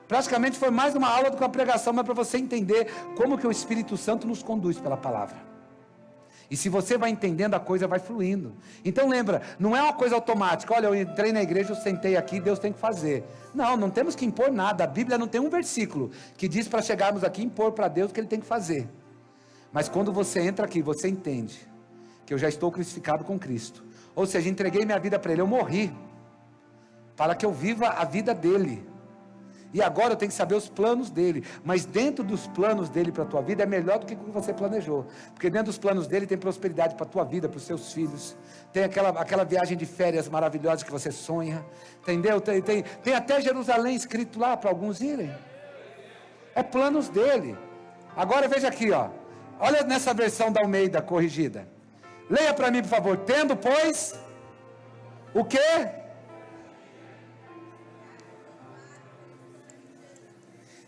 Praticamente foi mais uma aula do que uma pregação, mas para você entender como que o Espírito Santo nos conduz pela palavra. E se você vai entendendo, a coisa vai fluindo. Então lembra, não é uma coisa automática. Olha, eu entrei na igreja, eu sentei aqui, Deus tem que fazer. Não, não temos que impor nada. A Bíblia não tem um versículo que diz para chegarmos aqui e impor para Deus o que Ele tem que fazer. Mas quando você entra aqui, você entende que eu já estou crucificado com Cristo. Ou seja, entreguei minha vida para Ele, eu morri para que eu viva a vida dEle. E agora eu tenho que saber os planos dEle. Mas dentro dos planos dEle para a tua vida é melhor do que o que você planejou. Porque dentro dos planos dEle tem prosperidade para a tua vida, para os seus filhos. Tem aquela viagem de férias maravilhosa que você sonha. Entendeu? Tem até Jerusalém escrito lá para alguns irem. É planos dEle. Agora veja aqui, ó. Olha nessa versão da Almeida corrigida. Leia para mim, por favor. Tendo, pois, o quê?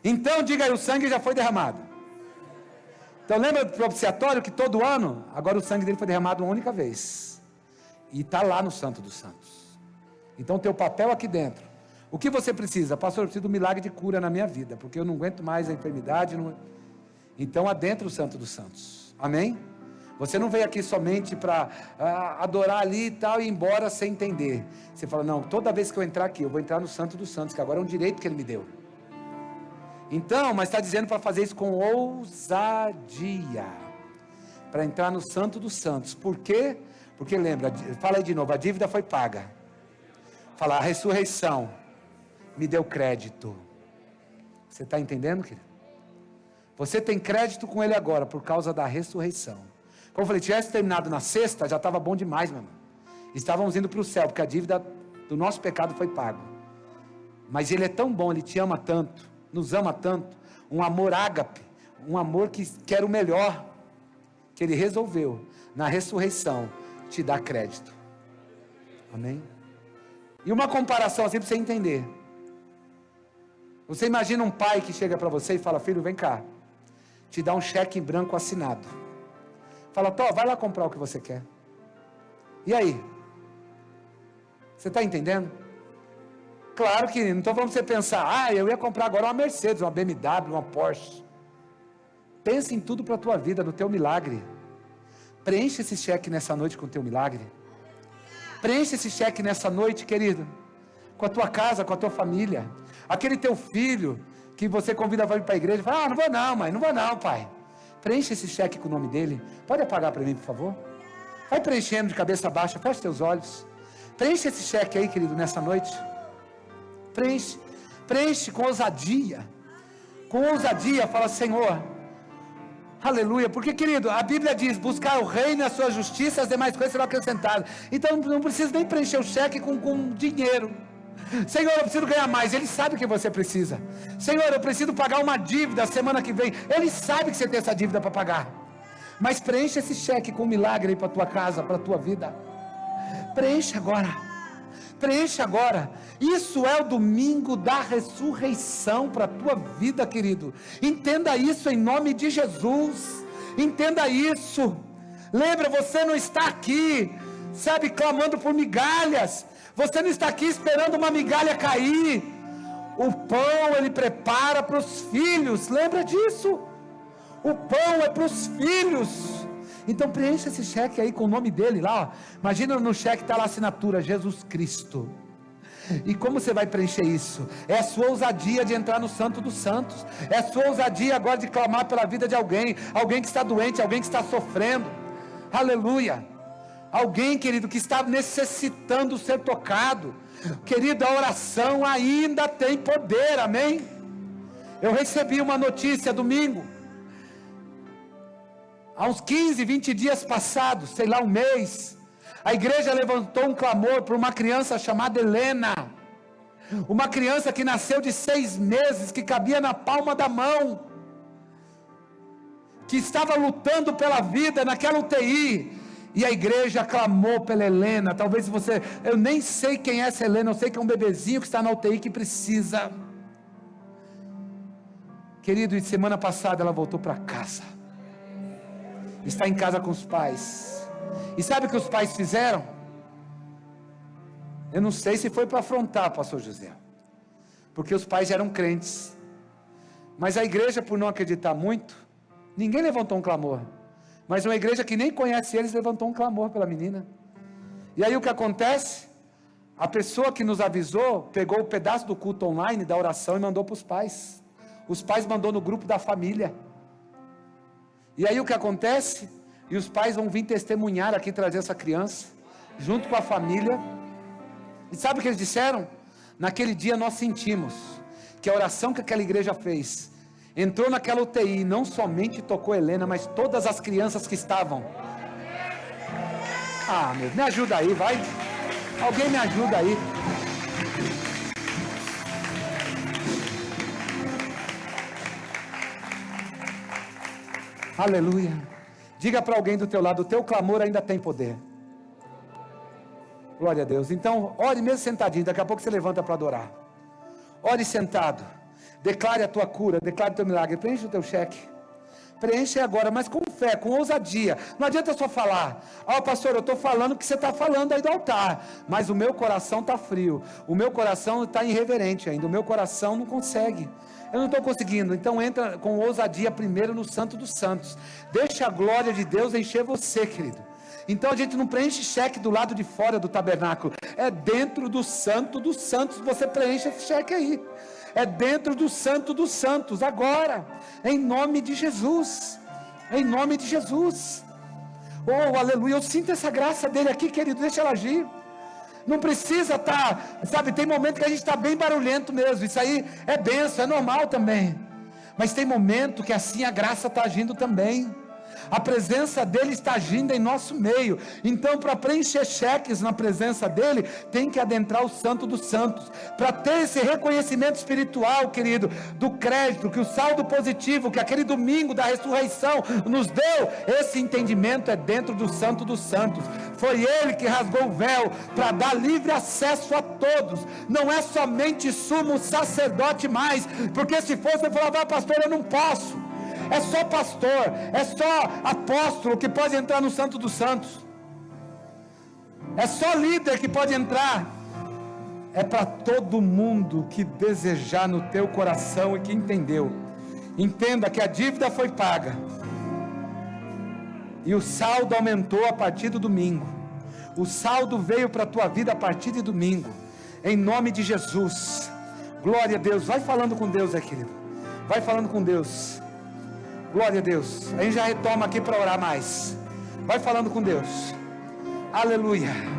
Então, diga aí, o sangue já foi derramado. Então, lembra do propiciatório que todo ano, agora o sangue dele foi derramado uma única vez. E está lá no Santo dos Santos. Então, teu papel aqui dentro. O que você precisa? Pastor, eu preciso de um milagre de cura na minha vida, porque eu não aguento mais a enfermidade. Então, adentra o Santo dos Santos. Amém? Você não veio aqui somente para adorar ali e tal, e ir embora sem entender. Você fala, não, toda vez que eu entrar aqui, eu vou entrar no Santo dos Santos, que agora é um direito que Ele me deu. Então, mas está dizendo para fazer isso com ousadia, para entrar no Santo dos Santos. Por quê? Porque lembra, fala aí de novo, a dívida foi paga. Fala, a ressurreição me deu crédito. Você está entendendo, querido? Você tem crédito com Ele agora, por causa da ressurreição. Como eu falei, tivesse terminado na sexta, já estava bom demais, meu irmão. Estávamos indo para o céu, porque a dívida do nosso pecado foi paga. Mas Ele é tão bom, Ele te ama tanto, nos ama tanto, um amor ágape, um amor que quer o melhor, que Ele resolveu, na ressurreição, te dar crédito. Amém? E uma comparação assim para você entender. Você imagina um pai que chega para você e fala, filho, vem cá, te dá um cheque em branco assinado. Fala, Tó, vai lá comprar o que você quer. E aí? Você está entendendo? Claro que não estou falando para você pensar, eu ia comprar agora uma Mercedes, uma BMW, uma Porsche. Pense em tudo para a tua vida, no teu milagre. Preencha esse cheque nessa noite com o teu milagre. Preencha esse cheque nessa noite, querido, com a tua casa, com a tua família. Aquele teu filho que você convida para ir para a igreja, fala, não vou não, mãe, não vou não, pai. Preencha esse cheque com o nome dele. Pode apagar para mim, por favor? Vai preenchendo de cabeça baixa, fecha teus olhos. Preencha esse cheque aí, querido, nessa noite. Preenche com ousadia. Com ousadia, fala, Senhor, aleluia, porque, querido, a Bíblia diz, buscar o reino e a sua justiça, as demais coisas serão acrescentadas. Então, não precisa nem preencher o cheque com dinheiro. Senhor, eu preciso ganhar mais. Ele sabe o que você precisa. Senhor, eu preciso pagar uma dívida semana que vem. Ele sabe que você tem essa dívida para pagar. Mas preencha esse cheque com um milagre aí para a tua casa, para a tua vida. Preencha agora. Preencha agora. Isso é o domingo da ressurreição para a tua vida, querido. Entenda isso em nome de Jesus. Entenda isso. Lembra, você não está aqui, sabe, clamando por migalhas. Você não está aqui esperando uma migalha cair. O pão Ele prepara para os filhos. Lembra disso? O pão é para os filhos. Então preencha esse cheque aí com o nome dele lá. Ó. Imagina no cheque está lá a assinatura, Jesus Cristo. E como você vai preencher isso? É a sua ousadia de entrar no Santo dos Santos. É a sua ousadia agora de clamar pela vida de alguém. Alguém que está doente, alguém que está sofrendo. Aleluia. Alguém, querido, que está necessitando ser tocado. Querido, a oração ainda tem poder, amém? Eu recebi uma notícia domingo, há uns 15, 20 dias passados, sei lá, um mês, a igreja levantou um clamor por uma criança chamada Helena, uma criança que nasceu de 6 meses, que cabia na palma da mão, que estava lutando pela vida naquela UTI, e a igreja clamou pela Helena. Talvez você, eu nem sei quem é essa Helena, eu sei que é um bebezinho que está na UTI que precisa. Querido, e semana passada ela voltou para casa, está em casa com os pais, e sabe o que os pais fizeram? Eu não sei se foi para afrontar, pastor José, porque os pais já eram crentes, mas a igreja, por não acreditar muito, ninguém levantou um clamor, mas uma igreja que nem conhece eles, levantou um clamor pela menina. E aí o que acontece? A pessoa que nos avisou, pegou o pedaço do culto online, da oração, e mandou para os pais. Os pais mandou no grupo da família. E aí o que acontece? E os pais vão vir testemunhar aqui, trazer essa criança, junto com a família. E sabe o que eles disseram? Naquele dia nós sentimos que a oração que aquela igreja fez, entrou naquela UTI, não somente tocou Helena, mas todas as crianças que estavam. Ah, meu, me ajuda aí, vai. Alguém me ajuda aí. Aleluia. Diga para alguém do teu lado, o teu clamor ainda tem poder. Glória a Deus. Então, ore mesmo sentadinho, daqui a pouco você levanta para adorar. Ore sentado. Declare a tua cura, declare o teu milagre, preenche o teu cheque, preenche agora, mas com fé, com ousadia. Não adianta só falar, pastor, eu estou falando o que você está falando aí do altar, mas o meu coração está frio, o meu coração está irreverente ainda, o meu coração não consegue, eu não estou conseguindo. Então entra com ousadia primeiro no Santo dos Santos, deixa a glória de Deus encher você, querido. Então a gente não preenche cheque do lado de fora do tabernáculo, é dentro do Santo dos Santos, você preenche esse cheque aí. É dentro do Santo dos Santos, agora, em nome de Jesus, em nome de Jesus. Oh, aleluia, eu sinto essa graça dele aqui, querido, deixa ela agir. Não precisa estar, sabe, tem momento que a gente está bem barulhento mesmo, isso aí é bênção, é normal também. Mas tem momento que assim a graça está agindo também. A presença dele está agindo em nosso meio. Então, para preencher cheques na presença dele, tem que adentrar o Santo dos Santos, para ter esse reconhecimento espiritual, querido, do crédito, que o saldo positivo, que aquele domingo da ressurreição nos deu. Esse entendimento é dentro do Santo dos Santos. Foi ele que rasgou o véu para dar livre acesso a todos. Não é somente sumo sacerdote mais, porque se fosse eu falava, pastor, eu não posso. É só pastor, é só apóstolo que pode entrar no Santo dos Santos. É só líder que pode entrar. É para todo mundo que desejar no teu coração e que entendeu. Entenda que a dívida foi paga. E o saldo aumentou a partir do domingo. O saldo veio para a tua vida a partir de domingo. Em nome de Jesus. Glória a Deus. Vai falando com Deus aí, querido. Vai falando com Deus. Glória a Deus. A gente já retoma aqui para orar mais. Vai falando com Deus. Aleluia.